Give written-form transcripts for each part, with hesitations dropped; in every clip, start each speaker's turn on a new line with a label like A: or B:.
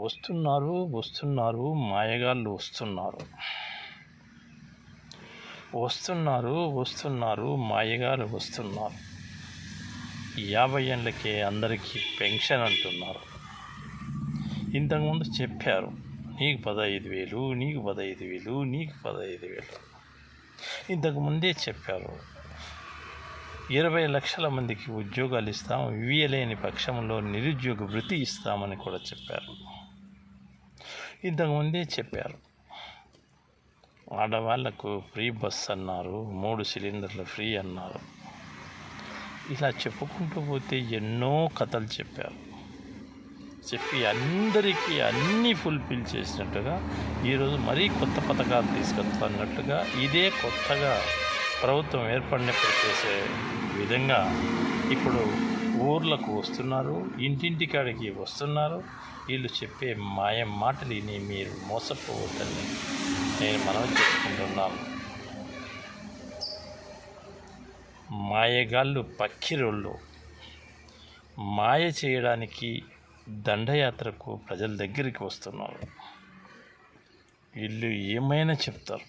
A: వస్తున్నారు మాయగాళ్ళు వస్తున్నారు మాయగారు వస్తున్నారు. 50 ఏళ్ళకే అందరికీ పెన్షన్ అంటున్నారు. ఇంతకుముందు చెప్పారు నీకు 15,000, నీకు 15,000, నీకు 15,000. ఇంతకుముందే చెప్పారు 20 లక్షల మందికి ఉద్యోగాలు ఇస్తాం, ఇవ్వలేని పక్షంలో నిరుద్యోగ వృత్తి ఇస్తామని కూడా చెప్పారు. ఇంతకుముందే చెప్పారు ఆడవాళ్లకు ఫ్రీ బస్ అన్నారు, 3 సిలిండర్లు ఫ్రీ అన్నారు. ఇలా చెప్పుకుంటూ పోతే ఎన్నో కథలు చెప్పి అందరికీ అన్నీ ఫుల్ఫిల్ చేసినట్టుగా ఈరోజు మరీ కొత్త పథకాలు తీసుకొస్తున్నట్టుగా ఇదే కొత్తగా ప్రభుత్వం ఏర్పడినప్పుడు చేసే విధంగా ఇప్పుడు ఊర్లకు వస్తున్నారు, ఇంటింటికాడికి వస్తున్నారు. వీళ్ళు చెప్పే మాటలు విని మీరు మోసపోవద్దని నేను మనవి చేసుకుంటున్నాను. మాయగాళ్ళు పక్కిరోళ్ళు మాయ చేయడానికి దండయాత్రకు ప్రజల దగ్గరికి వస్తున్నారు. వీళ్ళు ఏమైనా చెప్తారు.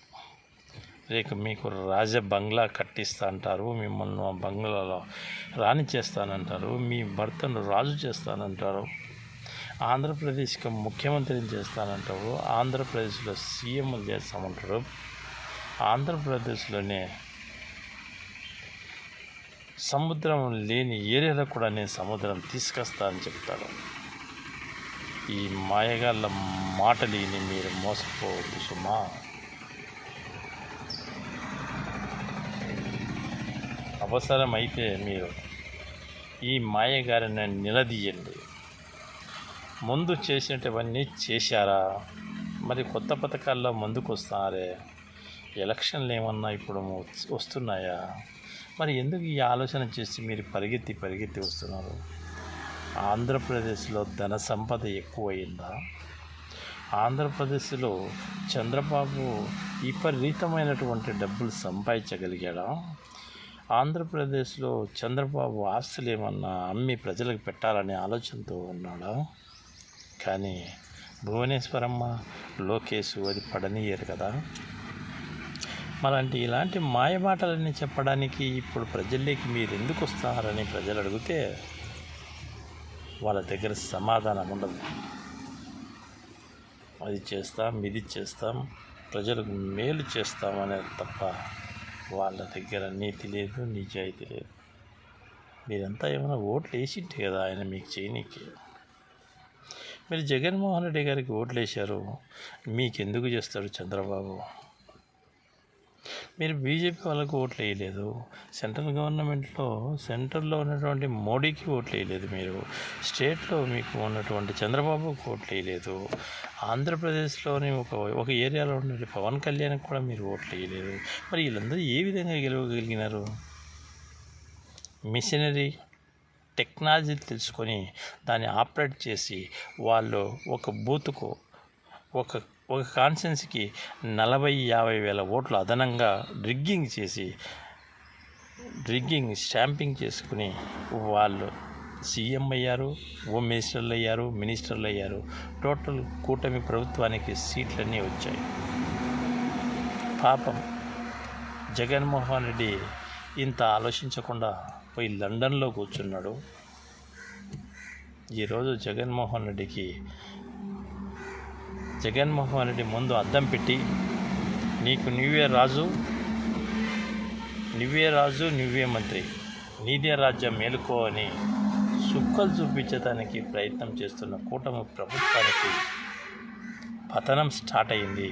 A: రేపు మీకు రాజ బంగ్లా కట్టిస్తా అంటారు, మిమ్మల్ని ఆ బంగ్లాలో రాణి చేస్తానంటారు, మీ భర్తను రాజు చేస్తానంటారు, ఆంధ్రప్రదేశ్కి ముఖ్యమంత్రిని చేస్తానంటారు, ఆంధ్రప్రదేశ్లో సీఎంలు చేస్తామంటారు, ఆంధ్రప్రదేశ్లోనే సముద్రం లేని ఏరియాలో కూడా నేను సముద్రం తీసుకొస్తా అని చెప్తాడు. ఈ మాయగాళ్ళ మాటలు విని మీరు మోసపోవద్దు సుమా. అవసరమైతే మీరు ఈ మాయగారిని నిలదీయండి. ముందు చేసినటువన్నీ చేశారా? మరి కొత్త పథకాల్లో ముందుకు వస్తున్నారే? ఎలక్షన్లు ఏమన్నా ఇప్పుడు వస్తున్నాయా? మరి ఎందుకు ఈ ఆలోచన చేసి మీరు పరిగెత్తి వస్తున్నారు? ఆంధ్రప్రదేశ్లో ధన సంపద ఎక్కువయిందా? ఆంధ్రప్రదేశ్లో చంద్రబాబు విపరీతమైనటువంటి డబ్బులు సంపాదించగలిగాడా? ఆంధ్రప్రదేశ్లో చంద్రబాబు ఆస్తులు ఏమన్నా అమ్మి ప్రజలకు పెట్టాలనే ఆలోచనతో ఉన్నాడా? కానీ భువనేశ్వరమ్మ, లోకేష్ అది పడనీయరు కదా. మరంటే ఇలాంటి మాయమాటలన్నీ చెప్పడానికి ఇప్పుడు ప్రజల్లోకి మీరు ఎందుకు వస్తారని ప్రజలు అడిగితే వాళ్ళ దగ్గర సమాధానం ఉండదు. అది చేస్తాం, ఇది చేస్తాం, ప్రజలకు మేలు చేస్తామనేది తప్ప వాళ్ళ దగ్గర నీతి లేదు, నిజాయితీ లేదు. మీరంతా ఏమైనా ఓట్లు వేసింటే కదా ఆయన మీకు చేయనీకి. మీరు జగన్మోహన్ రెడ్డి గారికి ఓట్లు వేశారు, మీకెందుకు చేస్తాడు చంద్రబాబు? మీరు బీజేపీ వాళ్ళకు ఓట్లు వేయలేదు, సెంట్రల్ సెంట్రల్లో ఉన్నటువంటి మోడీకి ఓట్లు వేయలేదు, మీరు స్టేట్లో మీకు ఉన్నటువంటి చంద్రబాబుకి ఓట్లు వేయలేదు, ఆంధ్రప్రదేశ్లోని ఒక ఏరియాలో ఉన్న పవన్ కళ్యాణ్కి కూడా మీరు ఓట్లు వేయలేదు. మరి వీళ్ళందరూ ఏ విధంగా గెలవగలిగినారు? మిషనరీ టెక్నాలజీ తెలుసుకొని దాన్ని ఆపరేట్ చేసి వాళ్ళు ఒక బూత్కు ఒక కాన్స్టిట్యున్సీకి 40-50 వేల ఓట్లు అదనంగా స్టాంపింగ్ చేసుకుని వాళ్ళు సీఎం అయ్యారు, హోమ్ మినిస్టర్లు అయ్యారు. టోటల్ కూటమి ప్రభుత్వానికి సీట్లన్నీ వచ్చాయి. పాపం జగన్మోహన్ రెడ్డి ఇంత ఆలోచించకుండా పోయి లండన్లో కూర్చున్నాడు. ఈరోజు జగన్మోహన్ రెడ్డి ముందు అద్దం పెట్టి నీకు నువ్వే రాజు, నువ్వే మంత్రి, నీదే రాజ్యం మేలుకో అని సుక్కలు చూపించడానికి ప్రయత్నం చేస్తున్న కూటమి ప్రభుత్వానికి పతనం స్టార్ట్ అయింది.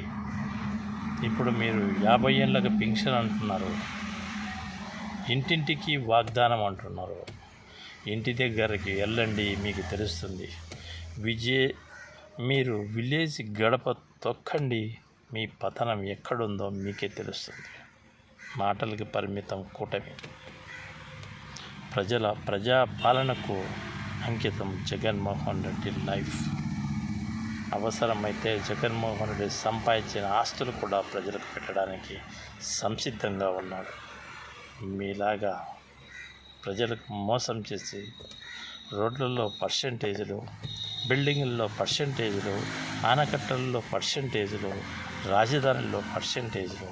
A: ఇప్పుడు మీరు 50 ఏళ్ళకి పెన్షన్ అంటున్నారు, ఇంటింటికి వాగ్దానం అంటున్నారు. ఇంటి దగ్గరికి వెళ్ళండి, మీకు తెలుస్తుంది. మీరు విలేజ్ గడప తొక్కండి, మీ పతనం ఎక్కడుందో మీకే తెలుస్తుంది. మాటలకి పరిమితం కూటమి. ప్రజాపాలనకు అంకితం జగన్మోహన్ రెడ్డి లైఫ్. అవసరమైతే జగన్మోహన్ రెడ్డి సంపాదించిన ఆస్తులు కూడా ప్రజలకు పెట్టడానికి సంసిద్ధంగా ఉన్నాడు. మీలాగా ప్రజలకు మోసం చేసి రోడ్లలో పర్సెంటేజీలు, బిల్డింగుల్లో పర్సెంటేజీలు, ఆనకట్టలలో పర్సెంటేజీలు, రాజధానిలో పర్సెంటేజీలు,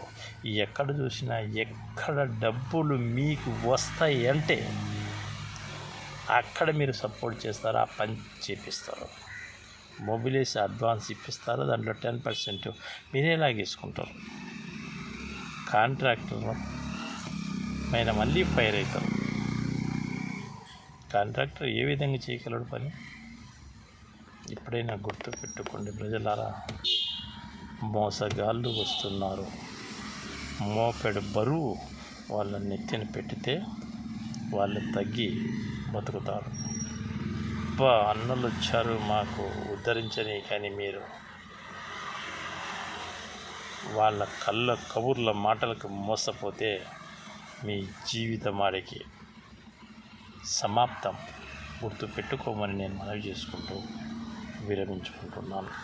A: ఎక్కడ చూసినా ఎక్కడ డబ్బులు మీకు వస్తాయి అంటే అక్కడ మీరు సపోర్ట్ చేస్తారు, ఆ పని చేపిస్తారు. మొబిలైజ్ అడ్వాన్స్ ఇప్పిస్తారు, దాంట్లో 10% మీరే లాగేసుకుంటారు. కాంట్రాక్టర్ పైన మళ్ళీ ఫైర్ అవుతారు. కాంట్రాక్టర్ ఏ విధంగా చేయగలడు పని? ఎప్పుడైనా గుర్తు పెట్టుకోండి ప్రజలారా, మోసగాళ్ళు వస్తున్నారు. మోపెడు బరువు వాళ్ళ నెత్తిన పెట్టితే వాళ్ళు తగ్గి బతుకుతారు. అన్నలు వచ్చారు మాకు ఉద్ధరించని, కానీ మీరు వాళ్ళ కబుర్ల మాటలకు మోసపోతే మీ జీవితం ఆడికి సమాప్తం. గుర్తు పెట్టుకోమని నేను మనవి చేసుకుంటూ విరమించుకుంటున్నాను.